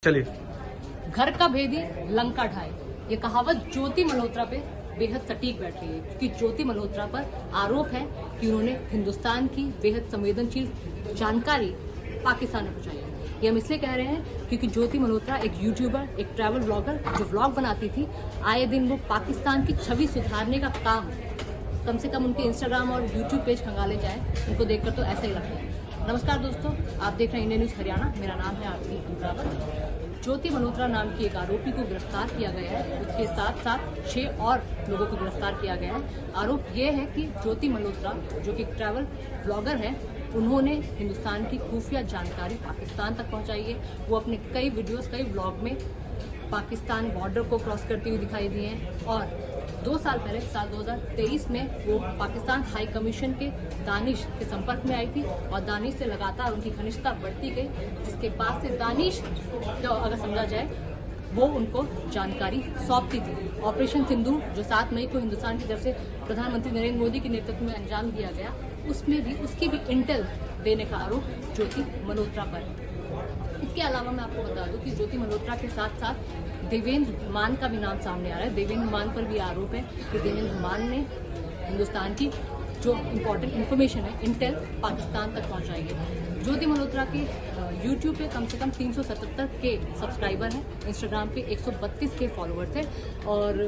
चलिए। घर का भेदी लंका ढाए, ये कहावत ज्योति मल्होत्रा पे बेहद सटीक बैठ रही है, क्योंकि ज्योति मल्होत्रा पर आरोप है कि उन्होंने हिंदुस्तान की बेहद संवेदनशील जानकारी पाकिस्तान में पहुंचाई है। ये हम इसलिए कह रहे हैं क्योंकि ज्योति मल्होत्रा एक यूट्यूबर, एक ट्रैवल ब्लॉगर जो व्लॉग बनाती थी, आए दिन वो पाकिस्तान की छवि सुधारने का काम, कम से कम उनके इंस्टाग्राम और यूट्यूब पेज खंगाले जाए, उनको देखकर तो ऐसा ही लगता है। नमस्कार दोस्तों, आप देख रहे हैं इंडियन न्यूज हरियाणा। मेरा नाम है आरती अमरावत। ज्योति मल्होत्रा नाम की एक आरोपी को गिरफ्तार किया गया है, उसके साथ साथ 6 और लोगों को गिरफ्तार किया गया है। आरोप ये है कि ज्योति मल्होत्रा, जो कि ट्रैवल ब्लॉगर है, उन्होंने हिंदुस्तान की खुफिया जानकारी पाकिस्तान तक पहुंचाई है। वो अपने कई वीडियोस, कई ब्लॉग में पाकिस्तान बॉर्डर को क्रॉस करती हुई दिखाई दी हैं और 2 साल पहले, साल 2023 में वो पाकिस्तान हाई कमीशन के दानिश के संपर्क में आई थी और दानिश से लगातार उनकी घनिष्ठता बढ़ती गई, जिसके बाद से दानिश तो अगर समझा जाए वो उनको जानकारी सौंपती थी। ऑपरेशन सिंदूर जो 7 मई को हिंदुस्तान की तरफ से प्रधानमंत्री नरेंद्र मोदी के नेतृत्व में अंजाम दिया गया, उसमें भी उसकी भी इंटेल देने का आरोप ज्योति मल्होत्रा पर है। इसके अलावा मैं आपको बता दूं कि ज्योति मल्होत्रा के साथ साथ देवेंद्र मान का भी नाम सामने आ रहा है। देवेंद्र मान पर भी आरोप है कि देवेंद्र मान ने हिंदुस्तान की जो इम्पोर्टेंट इन्फॉर्मेशन है, इंटेल, पाकिस्तान तक पहुंचाई है। ज्योति मल्होत्रा के यूट्यूब पे कम से कम 377 के सब्सक्राइबर हैं, इंस्टाग्राम पे 132 के फॉलोअर्स हैं और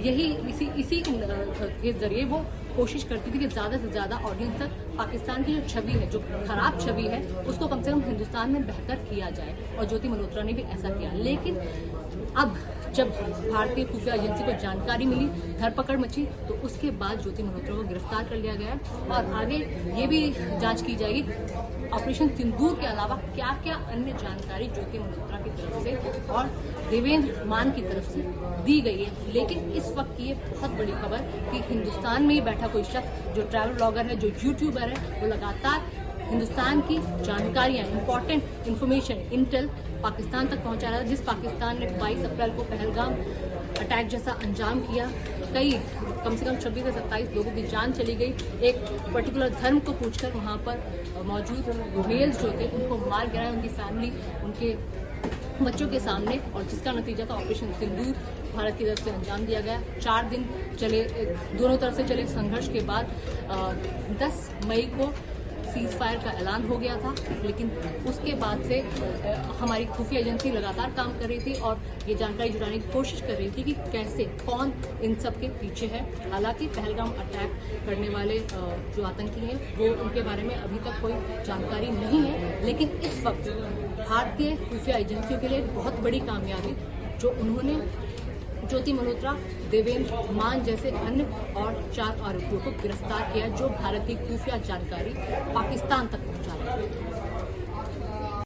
इसी के जरिए वो कोशिश करती थी कि ज़्यादा से ज़्यादा ऑडियंस तक पाकिस्तान की जो छवि है, जो खराब छवि है, उसको कम से कम हिंदुस्तान में बेहतर किया जाए और ज्योति मल्होत्रा ने भी ऐसा किया। लेकिन अब जब भारतीय खुफिया एजेंसी को जानकारी मिली, धरपकड़ मची, तो उसके बाद ज्योति मल्होत्रा को गिरफ्तार कर लिया गया और आगे ये भी जांच की जाएगी ऑपरेशन सिंदूर के अलावा क्या क्या अन्य जानकारी ज्योति मल्होत्रा की तरफ से और देवेंद्र मान की तरफ से दी गई है। लेकिन इस वक्त की ये बहुत बड़ी खबर कि हिंदुस्तान में ही बैठा कोई शख्स जो ट्रैवल ब्लॉगर है, जो यूट्यूबर है, वो लगातार हिंदुस्तान की जानकारियां, इंपॉर्टेंट इन्फॉर्मेशन, इंटेल पाकिस्तान तक पहुंचा रहा है। जिस पाकिस्तान ने 22 अप्रैल को पहलगाम अटैक जैसा अंजाम किया, कम से कम 26 से 27 लोगों की जान चली गई। एक पर्टिकुलर धर्म को पूछकर वहां पर मौजूद मेल्स जो थे उनको मार गिराया, उनकी फैमिली, उनके बच्चों के सामने, और जिसका नतीजा था ऑपरेशन सिंदूर भारत की तरफ से अंजाम दिया गया। 4 दिन चले, दोनों तरफ से चले संघर्ष के बाद 10 मई को सीज फायर का ऐलान हो गया था। लेकिन उसके बाद से हमारी खुफिया एजेंसी लगातार काम कर रही थी और ये जानकारी जुटाने की कोशिश कर रही थी कि कैसे, कौन इन सब के पीछे है। हालांकि पहलगाम अटैक करने वाले जो आतंकी हैं, वो उनके बारे में अभी तक कोई जानकारी नहीं है। लेकिन इस वक्त भारतीय खुफिया एजेंसियों के लिए बहुत बड़ी कामयाबी जो उन्होंने ज्योति मल्होत्रा, देवेंद्र मान जैसे अन्य और 4 आरोपियों को गिरफ्तार किया, जो भारत की खुफिया जानकारी पाकिस्तान तक पहुंचा रहे हैं।